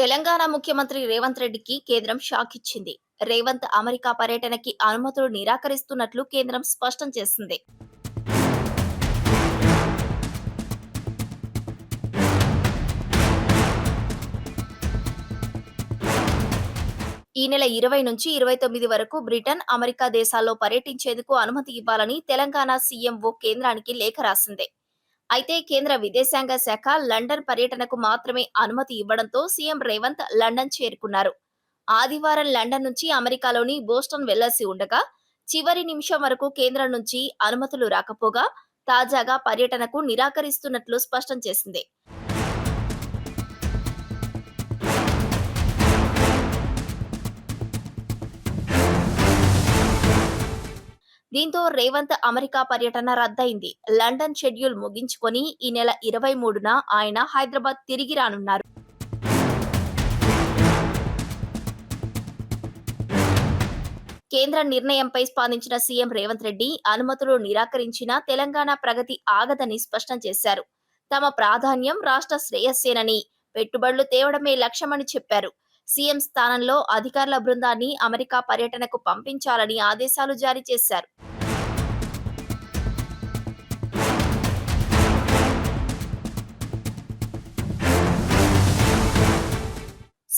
తెలంగాణ ముఖ్యమంత్రి రేవంత్ రెడ్డికి కేంద్రం షాక్ ఇచ్చింది. రేవంత్ అమెరికా పర్యటనకి అనుమతులు నిరాకరిస్తున్నట్లు కేంద్రం స్పష్టం చేసింది. ఈ నెల 20 నుంచి 29 వరకు బ్రిటన్, అమెరికా దేశాల్లో పర్యటించేందుకు అనుమతి ఇవ్వాలని తెలంగాణ సీఎంఓ కేంద్రానికి లేఖ రాసింది. అయితే కేంద్ర విదేశాంగ శాఖ లండన్ పర్యటనకు మాత్రమే అనుమతి ఇవ్వడంతో సీఎం రేవంత్ లండన్ చేరుకున్నారు. ఆదివారం లండన్ నుంచి అమెరికాలోని బోస్టన్ వెళ్లాల్సి ఉండగా చివరి నిమిషం వరకు కేంద్రం నుంచి అనుమతులు రాకపోగా తాజాగా పర్యటనకు నిరాకరిస్తున్నట్లు స్పష్టం చేసింది. దీంతో రేవంత్ అమెరికా పర్యటన రద్దయింది. లండన్ షెడ్యూల్ ముగించుకొని ఈ నెల 23న ఆయన హైదరాబాద్ తిరిగి రానున్నారు. కేంద్ర నిర్ణయంపై స్పందించిన సీఎం రేవంత్ రెడ్డి అనుమతులు నిరాకరించిన తెలంగాణ ప్రగతి ఆగదని స్పష్టం చేశారు. తమ ప్రాధాన్యం రాష్ట్ర శ్రేయస్సేనని, పెట్టుబడులు తేవడమే లక్ష్యమని చెప్పారు. సీఎం స్థానంలో అధికారుల బృందాన్ని అమెరికా పర్యటనకు పంపించాలని ఆదేశాలు జారీ చేశారు.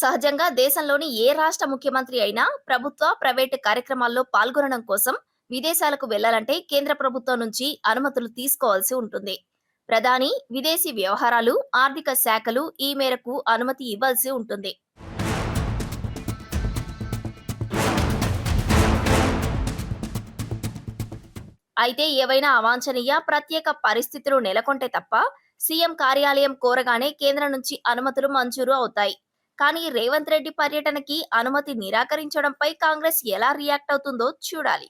సహజంగా దేశంలోని ఏ రాష్ట్ర ముఖ్యమంత్రి అయినా ప్రభుత్వ, ప్రైవేటు కార్యక్రమాల్లో పాల్గొనడం కోసం విదేశాలకు వెళ్లాలంటే కేంద్ర ప్రభుత్వం నుంచి అనుమతులు తీసుకోవాల్సి ఉంటుంది. ప్రధాని, విదేశీ వ్యవహారాలు, ఆర్థిక శాఖలు ఈ మేరకు అనుమతి ఇవ్వాల్సి ఉంటుంది. అయితే ఏవైనా అవాంఛనీయ ప్రత్యేక పరిస్థితులు నెలకొంటే తప్ప సీఎం కార్యాలయం కోరగానే కేంద్రం నుంచి అనుమతులు మంజూరు అవుతాయి. కానీ రేవంత్ రెడ్డి పర్యటనకి అనుమతి నిరాకరించడంపై కాంగ్రెస్ ఎలా రియాక్ట్ అవుతుందో చూడాలి.